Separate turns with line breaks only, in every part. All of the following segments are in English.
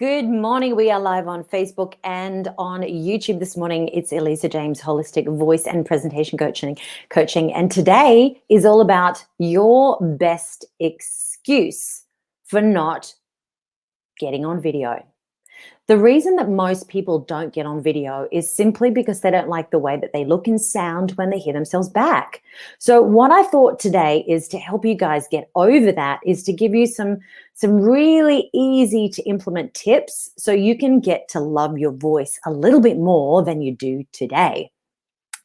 Good morning. We are live on Facebook and on YouTube this morning. It's Elisa James, Holistic Voice and Presentation Coaching. And today is all about your best excuse for not getting on video. The reason that most people don't get on video is simply because they don't like the way that they look and sound when they hear themselves back. So what I thought today is to help you guys get over that is to give you some really easy to implement tips so you can get to love your voice a little bit more than you do today.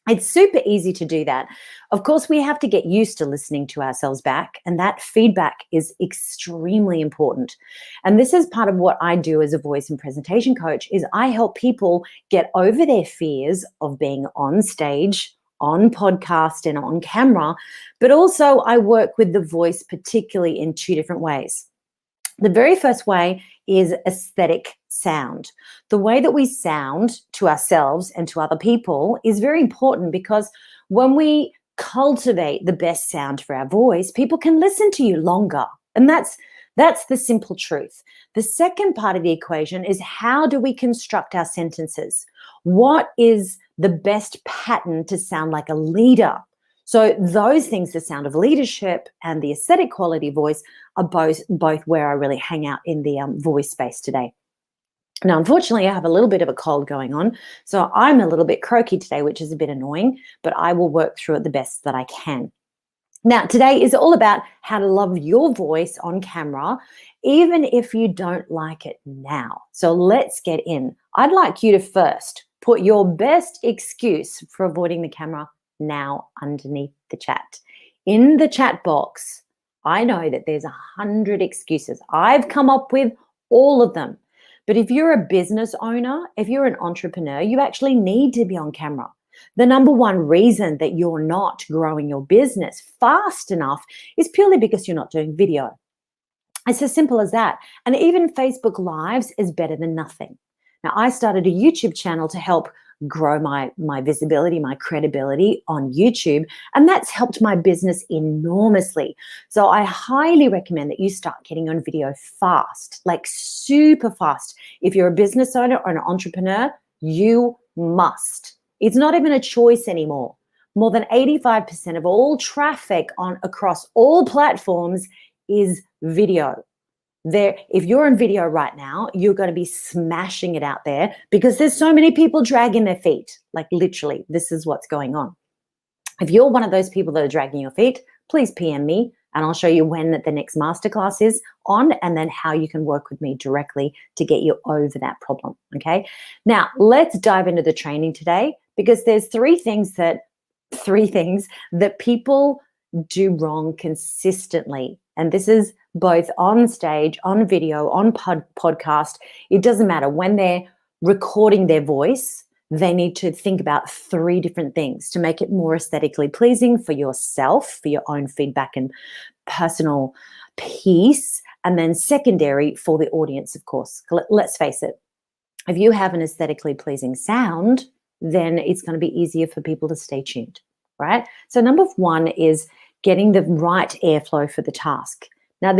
It's super easy to do that. Of course, we have to get used to listening to ourselves back, and that feedback is extremely important. And this is part of what I do as a voice and presentation coach is I help people get over their fears of being on stage, on podcast, and on camera, but also I work with the voice particularly in two different ways. The very first way is aesthetic sound. The way that we sound to ourselves and to other people is very important because when we cultivate the best sound for our voice, people can listen to you longer. And that's the simple truth. The second part of the equation is how do we construct our sentences? What is the best pattern to sound like a leader? So those things, the sound of leadership and the aesthetic quality voice are both where I really hang out in the voice space today. Now, unfortunately, I have a little bit of a cold going on, so I'm a little bit croaky today, which is a bit annoying, but I will work through it the best that I can. Now, today is all about how to love your voice on camera, even if you don't like it now. So let's get in. I'd like you to first put your best excuse for avoiding the camera now underneath the chat. In the chat box, I know that there's 100 excuses. I've come up with all of them. But if you're a business owner, if you're an entrepreneur, you actually need to be on camera. The number one reason that you're not growing your business fast enough is purely because you're not doing video. It's as simple as that. And even Facebook Lives is better than nothing. Now, I started a YouTube channel to help grow my visibility, my credibility on YouTube, and that's helped my business enormously. So I highly recommend that you start getting on video fast, like super fast. If you're a business owner or an entrepreneur, you must. It's not even a choice anymore. More than 85% of all traffic across all platforms is video. If you're in video right now, you're going to be smashing it out there because there's so many people dragging their feet. Like literally, this is what's going on. If you're one of those people that are dragging your feet, please PM me and I'll show you when the next masterclass is on and then how you can work with me directly to get you over that problem, okay? Now, let's dive into the training today because there's three things that people do wrong consistently. And this is both on stage, on video, on podcast. It doesn't matter. When they're recording their voice, they need to think about three different things to make it more aesthetically pleasing for yourself, for your own feedback and personal peace. And then secondary for the audience, of course. Let's face it. If you have an aesthetically pleasing sound, then it's going to be easier for people to stay tuned, right? So number one is getting the right airflow for the task. Now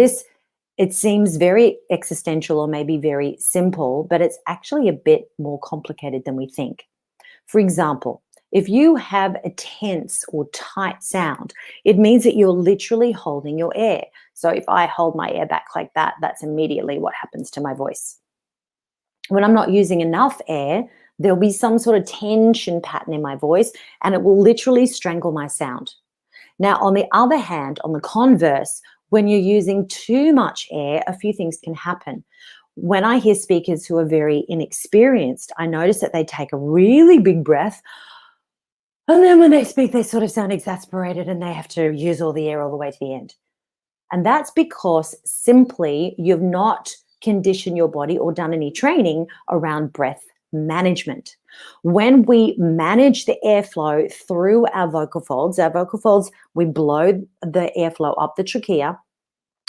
it seems very existential or maybe very simple, but it's actually a bit more complicated than we think. For example, if you have a tense or tight sound, it means that you're literally holding your air. So if I hold my air back like that, that's immediately what happens to my voice. When I'm not using enough air, there'll be some sort of tension pattern in my voice and it will literally strangle my sound. Now, on the other hand, on the converse, when you're using too much air, a few things can happen. When I hear speakers who are very inexperienced, I notice that they take a really big breath, and then when they speak, they sort of sound exasperated and they have to use all the air all the way to the end. And that's because simply you've not conditioned your body or done any training around breath management. When we manage the airflow through our vocal folds, we blow the airflow up the trachea,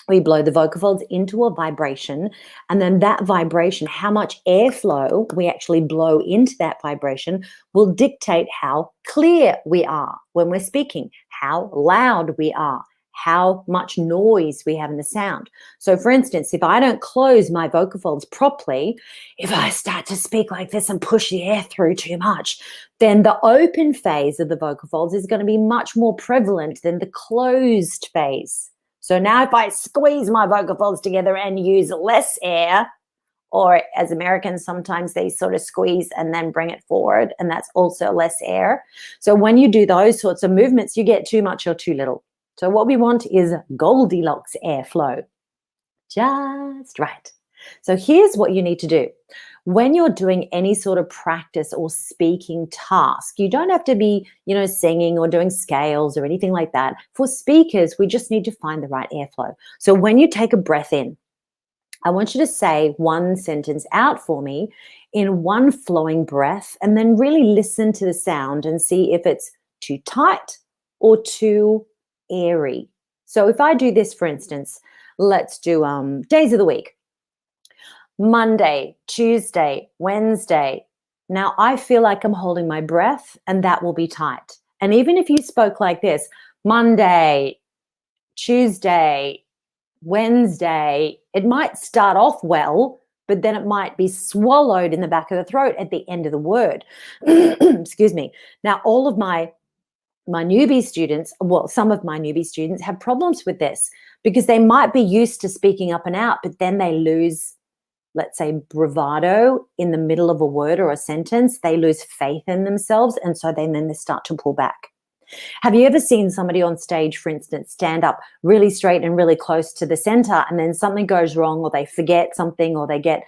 we blow the vocal folds into a vibration, and then that vibration, how much airflow we actually blow into that vibration will dictate how clear we are when we're speaking, how loud we are, how much noise we have in the sound. So for instance, if I don't close my vocal folds properly, if I start to speak like this and push the air through too much, then the open phase of the vocal folds is going to be much more prevalent than the closed phase. So now if I squeeze my vocal folds together and use less air, or as Americans, sometimes they sort of squeeze and then bring it forward, and that's also less air. So when you do those sorts of movements, you get too much or too little. So what we want is Goldilocks airflow, just right. So here's what you need to do. When you're doing any sort of practice or speaking task, you don't have to be, singing or doing scales or anything like that. For speakers, we just need to find the right airflow. So when you take a breath in, I want you to say one sentence out for me in one flowing breath, and then really listen to the sound and see if it's too tight or too airy. So if I do this, for instance, let's do days of the week. Monday, Tuesday, Wednesday. Now I feel like I'm holding my breath, and that will be tight. And even if you spoke like this, Monday, Tuesday, Wednesday, it might start off well, but then it might be swallowed in the back of the throat at the end of the word. Excuse me. Now, all of my newbie students, well, some of my newbie students have problems with this because they might be used to speaking up and out, but then they lose, let's say, bravado in the middle of a word or a sentence. They lose faith in themselves, and so then they start to pull back. Have you ever seen somebody on stage, for instance, stand up really straight and really close to the center, and then something goes wrong, or they forget something, or they get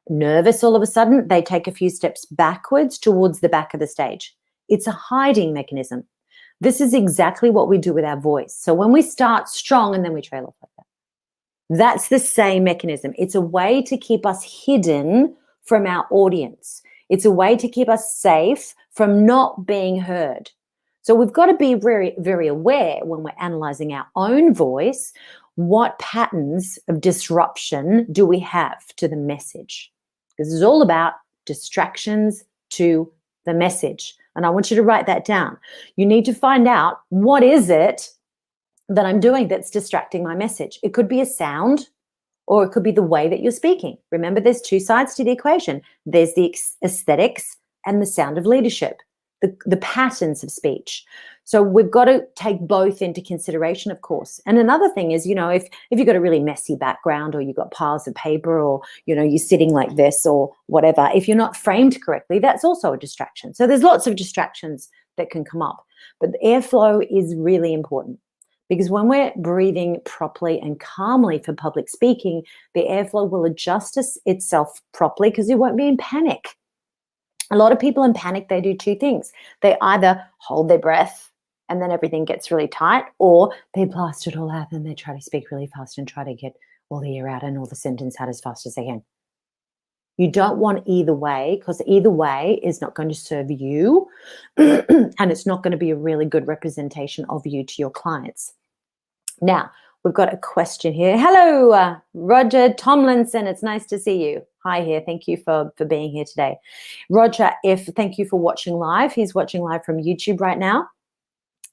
nervous all of a sudden? They take a few steps backwards towards the back of the stage. It's a hiding mechanism. This is exactly what we do with our voice. So when we start strong and then we trail off like that, that's the same mechanism. It's a way to keep us hidden from our audience. It's a way to keep us safe from not being heard. So we've got to be very, very aware when we're analyzing our own voice, what patterns of disruption do we have to the message? This is all about distractions to the message. And I want you to write that down. You need to find out, what is it that I'm doing that's distracting my message? It could be a sound, or it could be the way that you're speaking. Remember, there's two sides to the equation. There's the aesthetics and the sound of leadership, the patterns of speech. So we've got to take both into consideration, of course. And another thing is, if you've got a really messy background, or you've got piles of paper, or, you're sitting like this or whatever, if you're not framed correctly, that's also a distraction. So there's lots of distractions that can come up. But the airflow is really important, because when we're breathing properly and calmly for public speaking, the airflow will adjust itself properly, because you won't be in panic. A lot of people in panic, they do two things. They either hold their breath and then everything gets really tight, or they blast it all out and they try to speak really fast and try to get all the air out and all the sentence out as fast as they can. You don't want either way, because either way is not going to serve you and it's not going to be a really good representation of you to your clients. Now, we've got a question here. Hello, Roger Tomlinson. It's nice to see you. Hi here. Thank you for being here today. Roger, thank you for watching live. He's watching live from YouTube right now.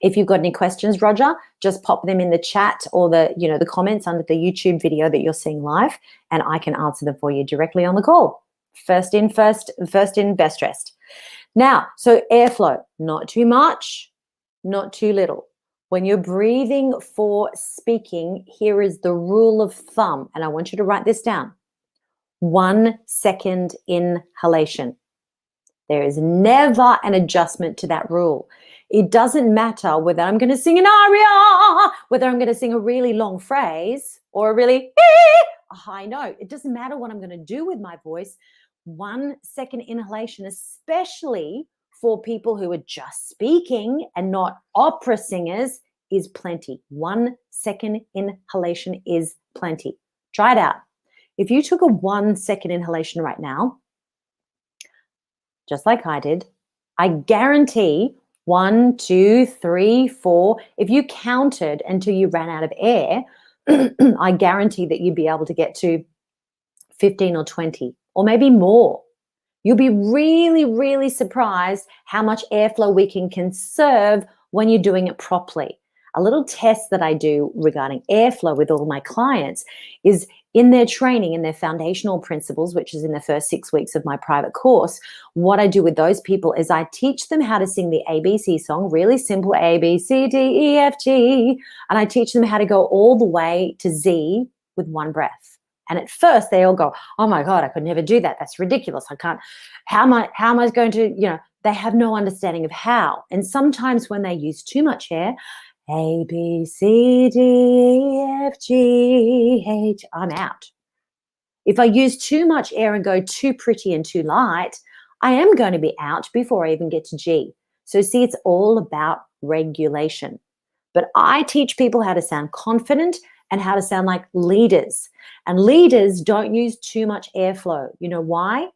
If you've got any questions, Roger, just pop them in the chat or the comments under the YouTube video that you're seeing live, and I can answer them for you directly on the call. First in, best dressed. Now, so airflow, not too much, not too little. When you're breathing for speaking, here is the rule of thumb, and I want you to write this down. 1 second inhalation. There is never an adjustment to that rule. It doesn't matter whether I'm going to sing an aria, whether I'm going to sing a really long phrase or a really a high note. It doesn't matter what I'm going to do with my voice. 1 second inhalation, especially for people who are just speaking and not opera singers, is plenty. 1 second inhalation is plenty. Try it out. If you took a 1 second inhalation right now, just like I did, I guarantee 1, 2, 3, 4, if you counted until you ran out of air, I guarantee that you'd be able to get to 15 or 20 or maybe more. You'll be really, really surprised how much airflow we can conserve when you're doing it properly. A little test that I do regarding airflow with all my clients is in their training, in their foundational principles, which is in the first 6 weeks of my private course. What I do with those people is I teach them how to sing the ABC song, really simple, A, B, C, D, E, F, G. And I teach them how to go all the way to Z with one breath. And at first they all go, oh my God, I could never do that. That's ridiculous. I can't, how am I going to, they have no understanding of how. And sometimes when they use too much air, A, B, C, D, E, F, G, H, I'm out. If I use too much air and go too pretty and too light, I am going to be out before I even get to G. So see, it's all about regulation. But I teach people how to sound confident and how to sound like leaders. And leaders don't use too much airflow. You know why?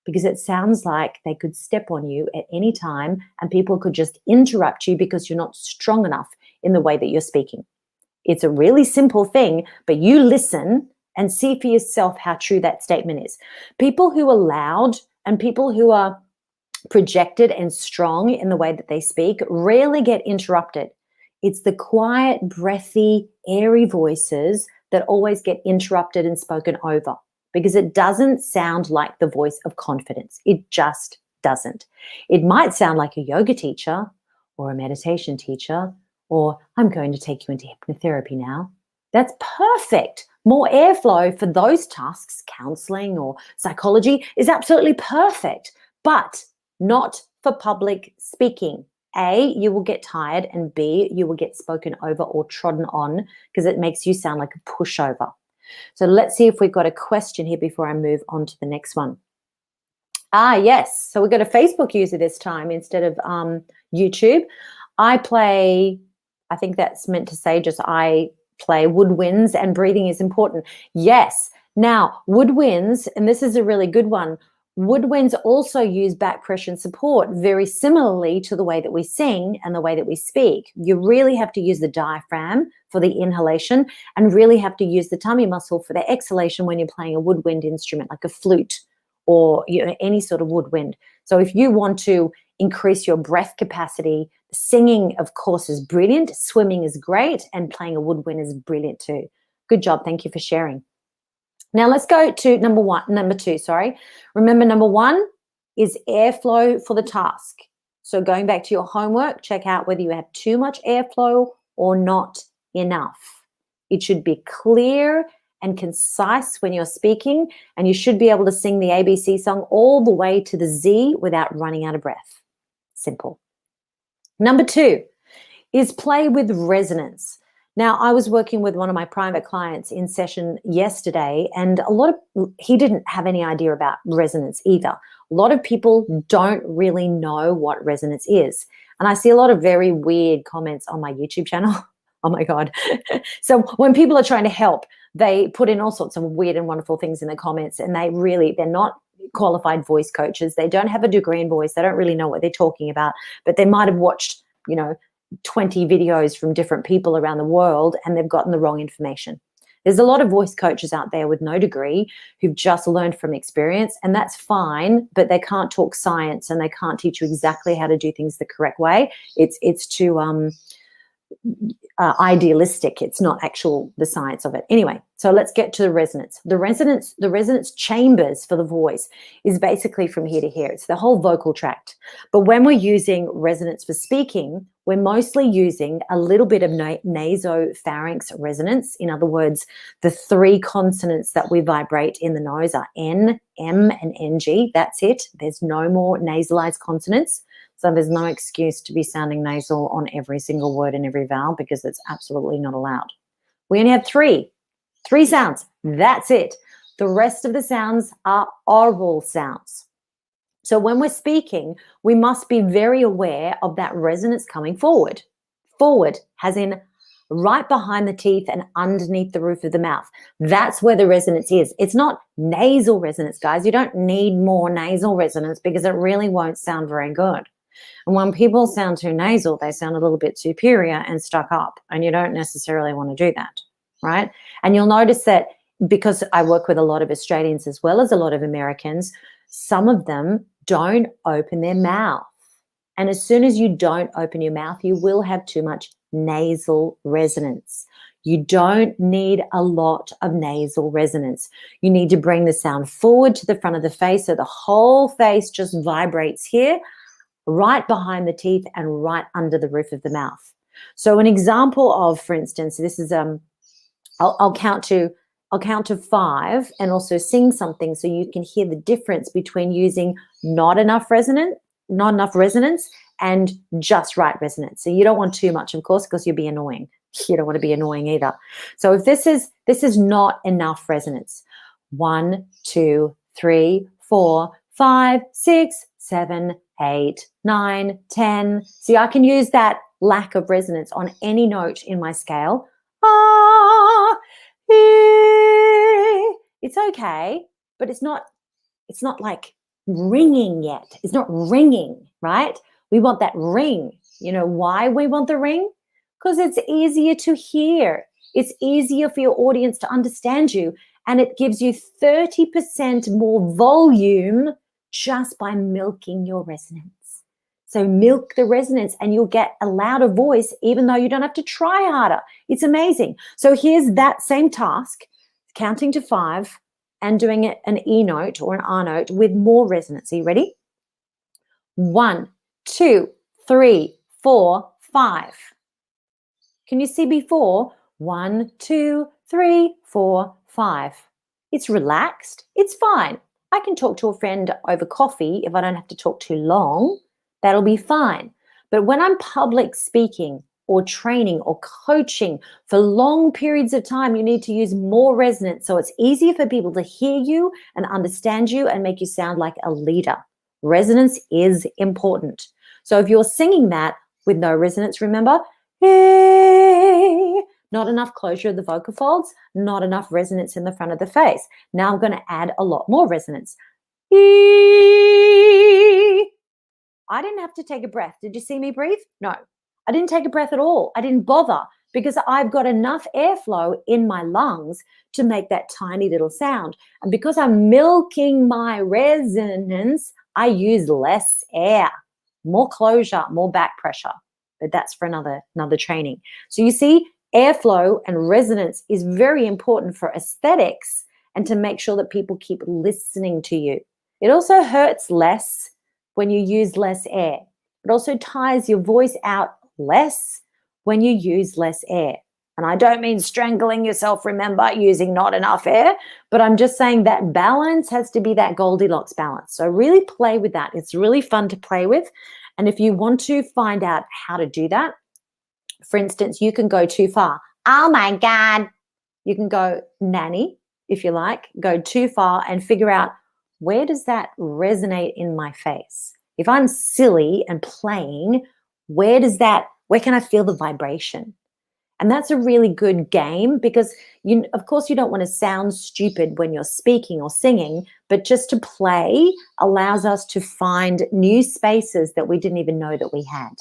Because it sounds like they could step on you at any time and people could just interrupt you because you're not strong enough in the way that you're speaking. It's a really simple thing, but you listen and see for yourself how true that statement is. People who are loud and people who are projected and strong in the way that they speak rarely get interrupted. It's the quiet, breathy, airy voices that always get interrupted and spoken over because it doesn't sound like the voice of confidence. It just doesn't. It might sound like a yoga teacher or a meditation teacher, or I'm going to take you into hypnotherapy now. That's perfect. More airflow for those tasks, counseling or psychology, is absolutely perfect, but not for public speaking. A, you will get tired, and B, you will get spoken over or trodden on because it makes you sound like a pushover. So let's see if we've got a question here before I move on to the next one. Yes. So we've got a Facebook user this time instead of YouTube. I think that's meant to say just I play woodwinds and breathing is important. Yes. Now, woodwinds, and this is a really good one, woodwinds also use back pressure and support very similarly to the way that we sing and the way that we speak. You really have to use the diaphragm for the inhalation and really have to use the tummy muscle for the exhalation when you're playing a woodwind instrument like a flute or any sort of woodwind. So if you want to increase your breath capacity, singing, of course, is brilliant. Swimming is great. And playing a woodwind is brilliant too. Good job. Thank you for sharing. Now let's go to number two. Remember, number one is airflow for the task. So going back to your homework, check out whether you have too much airflow or not enough. It should be clear and concise when you're speaking, and you should be able to sing the ABC song all the way to the Z without running out of breath. Simple. Number two is play with resonance. Now, I was working with one of my private clients in session yesterday, and he didn't have any idea about resonance either. A lot of people don't really know what resonance is. And I see a lot of very weird comments on my YouTube channel. Oh my God. So when people are trying to help, they put in all sorts of weird and wonderful things in the comments, and they're not qualified voice coaches. They don't have a degree in voice. They don't really know what they're talking about, but they might have watched, 20 videos from different people around the world, and they've gotten the wrong information. There's a lot of voice coaches out there with no degree who've just learned from experience, and that's fine, but they can't talk science and they can't teach you exactly how to do things the correct way. It's too idealistic. It's not the science of it. Anyway, so let's get to the resonance. The resonance chambers for the voice is basically from here to here. It's the whole vocal tract. But when we're using resonance for speaking, we're mostly using a little bit of nasopharynx resonance. In other words, the three consonants that we vibrate in the nose are N, M, and NG. That's it. There's no more nasalized consonants. So there's no excuse to be sounding nasal on every single word and every vowel because it's absolutely not allowed. We only have three sounds. That's it. The rest of the sounds are oral sounds. So when we're speaking, we must be very aware of that resonance coming forward. Forward, as in right behind the teeth and underneath the roof of the mouth. That's where the resonance is. It's not nasal resonance, guys. You don't need more nasal resonance because it really won't sound very good. And when people sound too nasal, they sound a little bit superior and stuck up, and you don't necessarily want to do that, right? And you'll notice that because I work with a lot of Australians as well as a lot of Americans, some of them don't open their mouth. And as soon as you don't open your mouth, you will have too much nasal resonance. You don't need a lot of nasal resonance. You need to bring the sound forward to the front of the face so the whole face just vibrates here, right behind the teeth and right under the roof of the mouth. So an example of, for instance, this is I'll count to 5 and also sing something so you can hear the difference between using not enough resonance and just right resonance. So you don't want too much, of course, because you'll be annoying. You don't want to be annoying either. So if this is not enough resonance, 1, 2, 3, 4, 5, 6, 7, 8, 9, 10. See, I can use that lack of resonance on any note in my scale. Ah, it's okay, but it's not like ringing yet. It's not ringing, right? We want that ring. You know why we want the ring? Because it's easier to hear. It's easier for your audience to understand you, and it gives you 30% more volume just by milking your resonance. So milk the resonance and you'll get a louder voice even though you don't have to try harder. It's amazing. So here's that same task, counting to 5 and doing an E note or an R note with more resonance. Are you ready? 1, 2, 3, 4, 5. Can you see before? 1, 2, 3, 4, 5. It's relaxed. It's fine. I can talk to a friend over coffee if I don't have to talk too long. That'll be fine. But when I'm public speaking or training or coaching for long periods of time, you need to use more resonance so it's easier for people to hear you and understand you and make you sound like a leader. Resonance is important. So if you're singing that with no resonance, remember, not enough closure of the vocal folds, not enough resonance in the front of the face. Now I'm going to add a lot more resonance. I didn't have to take a breath. Did you see me breathe? No, I didn't take a breath at all. I didn't bother because I've got enough airflow in my lungs to make that tiny little sound. And because I'm milking my resonance, I use less air, more closure, more back pressure. But that's for another training. So you see, airflow and resonance is very important for aesthetics and to make sure that people keep listening to you. It also hurts less when you use less air. It also tires your voice out less when you use less air. And I don't mean strangling yourself, remember, using not enough air, but I'm just saying that balance has to be that Goldilocks balance. So really play with that. It's really fun to play with. And if you want to find out how to do that, for instance, you can go too far. Oh my God. You can go nanny, if you like, go too far and figure out, where does that resonate in my face? If I'm silly and playing, where can I feel the vibration? And that's a really good game because of course you don't want to sound stupid when you're speaking or singing, but just to play allows us to find new spaces that we didn't even know that we had.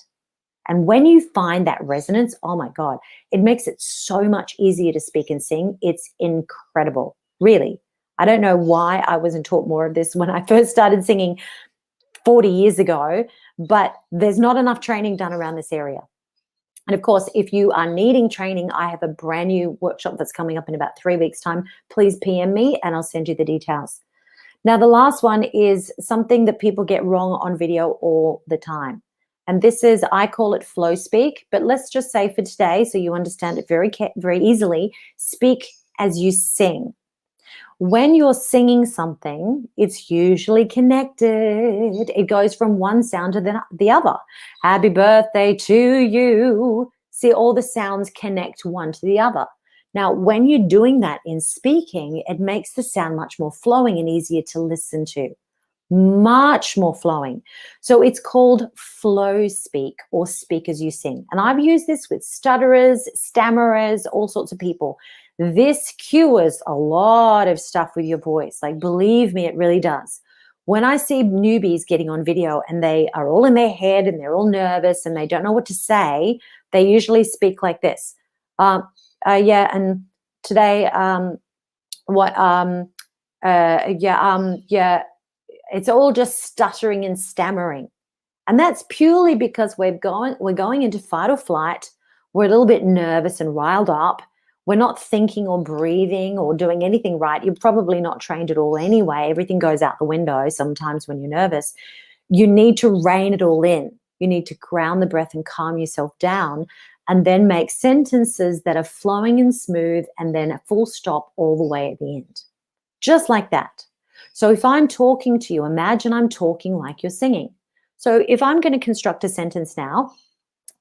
And when you find that resonance, oh my God, it makes it so much easier to speak and sing. It's incredible, really. I don't know why I wasn't taught more of this when I first started singing 40 years ago, but there's not enough training done around this area. And of course, if you are needing training, I have a brand new workshop that's coming up in about 3 weeks' time. Please PM me and I'll send you the details. Now, the last one is something that people get wrong on video all the time. And this is, I call it flow speak, but let's just say for today, so you understand it very easily, speak as you sing. When you're singing something, it's usually connected. It goes from one sound to the other. Happy birthday to you. See, all the sounds connect one to the other. Now, when you're doing that in speaking, it makes the sound much more flowing and easier to listen to. Much more flowing. So it's called flow speak or speak as you sing. And I've used this with stutterers, stammerers, all sorts of people. This cures a lot of stuff with your voice. Like, believe me, it really does. When I see newbies getting on video and they are all in their head and they're all nervous and they don't know what to say, they usually speak like this. And today, it's all just stuttering and stammering. And that's purely because we're going into fight or flight. we're a little bit nervous and riled up, we're not thinking or breathing or doing anything right. You're probably not trained at all anyway. Everything goes out the window sometimes when you're nervous. You need to rein it all in. You need to ground the breath and calm yourself down, and then make sentences that are flowing and smooth, and then a full stop all the way at the end. Just like that. So if I'm talking to you, imagine I'm talking like you're singing. So if I'm going to construct a sentence now,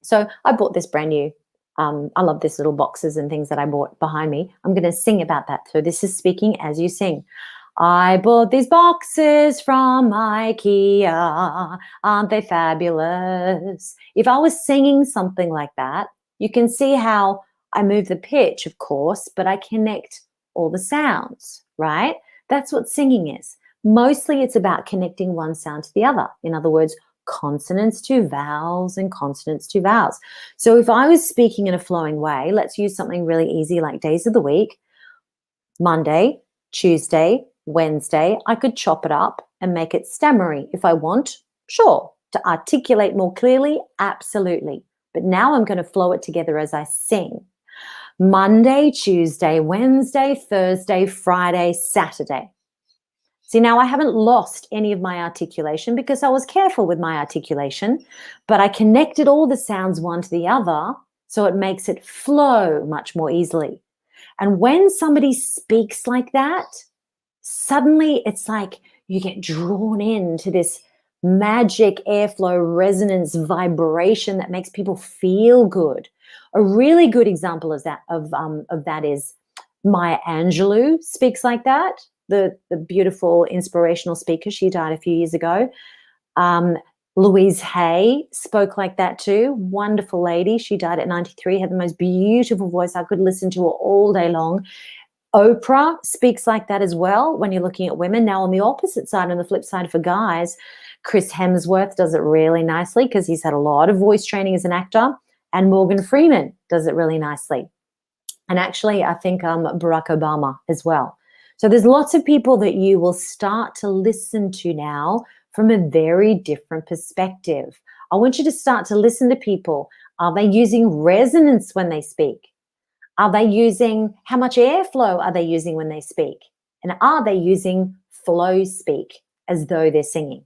so I bought this brand new, I love this little boxes and things that I bought behind me. I'm going to sing about that. So this is speaking as you sing. I bought these boxes from IKEA. Aren't they fabulous? If I was singing something like that, you can see how I move the pitch, of course, but I connect all the sounds, right? That's what singing is. Mostly it's about connecting one sound to the other. In other words, consonants to vowels and consonants to vowels. So if I was speaking in a flowing way, let's use something really easy like days of the week. Monday, Tuesday, Wednesday, I could chop it up and make it stammery if I want. Sure. To articulate more clearly, absolutely. But now I'm going to flow it together as I sing. Monday, Tuesday, Wednesday, Thursday, Friday, Saturday. See, now I haven't lost any of my articulation because I was careful with my articulation, but I connected all the sounds one to the other, so it makes it flow much more easily. And when somebody speaks like that, suddenly it's like you get drawn into this magic airflow resonance vibration that makes people feel good. A really good example of that is Maya Angelou speaks like that. The beautiful inspirational speaker. She died a few years ago. Louise Hay spoke like that too. Wonderful lady. She died at 93, had the most beautiful voice. I could listen to her all day long. Oprah speaks like that as well when you're looking at women. Now on the opposite side, on the flip side for guys, Chris Hemsworth does it really nicely because he's had a lot of voice training as an actor, and Morgan Freeman does it really nicely. And actually, I think Barack Obama as well. So there's lots of people that you will start to listen to now from a very different perspective. I want you to start to listen to people. Are they using resonance when they speak? Are they using, how much airflow are they using when they speak? And are they using flow speak as though they're singing?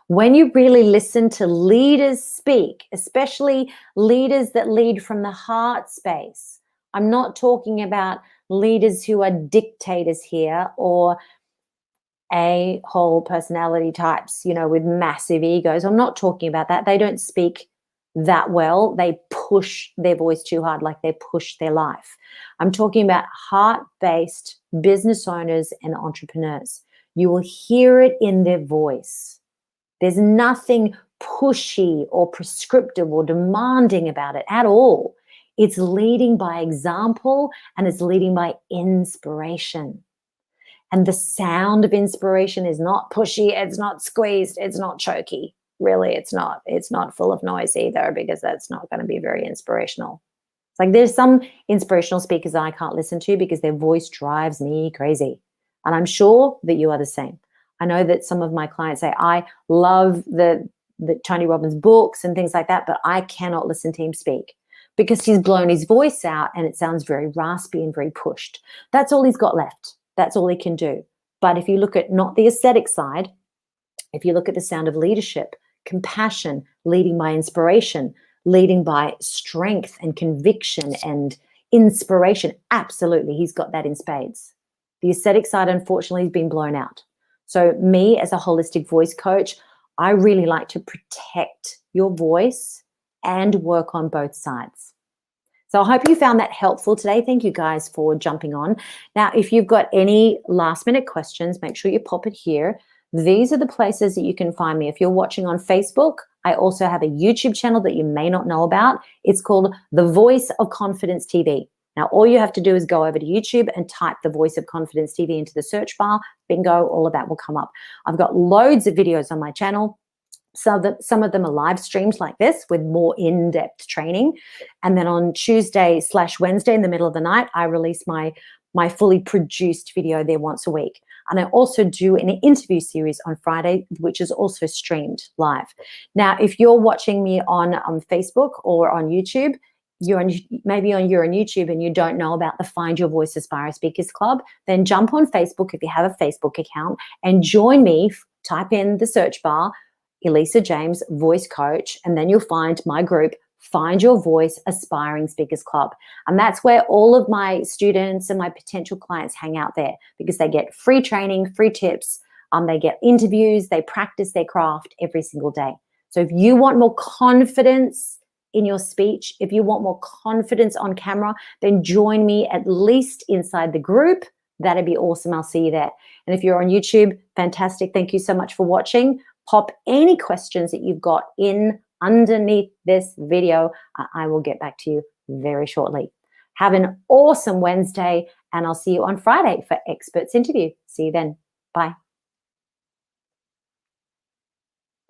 When you really listen to leaders speak, especially leaders that lead from the heart space, I'm not talking about leaders who are dictators here or a-hole personality types, with massive egos. I'm not talking about that. They don't speak that well. They push their voice too hard, like they push their life. I'm talking about heart-based business owners and entrepreneurs. You will hear it in their voice. There's nothing pushy or prescriptive or demanding about it at all. It's leading by example, and it's leading by inspiration. And the sound of inspiration is not pushy, it's not squeezed, it's not choky. Really, it's not. It's not full of noise either, because that's not going to be very inspirational. It's like there's some inspirational speakers I can't listen to because their voice drives me crazy. And I'm sure that you are the same. I know that some of my clients say, I love the Tony Robbins books and things like that, but I cannot listen to him speak because he's blown his voice out and it sounds very raspy and very pushed. That's all he's got left. That's all he can do. But if you look at not the aesthetic side, if you look at the sound of leadership, compassion, leading by inspiration, leading by strength and conviction and inspiration, absolutely, he's got that in spades. The aesthetic side, unfortunately, has been blown out. So me as a holistic voice coach, I really like to protect your voice and work on both sides. So I hope you found that helpful today. Thank you guys for jumping on. Now, if you've got any last minute questions, make sure you pop it here. These are the places that you can find me. If you're watching on Facebook, I also have a YouTube channel that you may not know about. It's called The Voice of Confidence TV. Now, all you have to do is go over to YouTube and type The Voice of Confidence TV into the search bar. Bingo, all of that will come up. I've got loads of videos on my channel. Some of them are live streamed like this with more in-depth training. And then on Tuesday/Wednesday in the middle of the night, I release my fully produced video there once a week. And I also do an interview series on Friday, which is also streamed live. Now, if you're watching me on Facebook or on YouTube, you're on YouTube and you don't know about the Find Your Voice Aspire Speakers Club, then jump on Facebook if you have a Facebook account and join me. Type in the search bar, Elisa James Voice Coach, and then you'll find my group, Find Your Voice Aspiring Speakers Club. And that's where all of my students and my potential clients hang out there, because they get free training, free tips, they get interviews, they practice their craft every single day. So if you want more confidence in your speech, if you want more confidence on camera, then join me at least inside the group. That'd be awesome. I'll see you there. And if you're on YouTube, fantastic. Thank you so much for watching. Pop any questions that you've got in underneath this video. I will get back to you very shortly. Have an awesome Wednesday, and I'll see you on Friday for Experts Interview. See you then. Bye.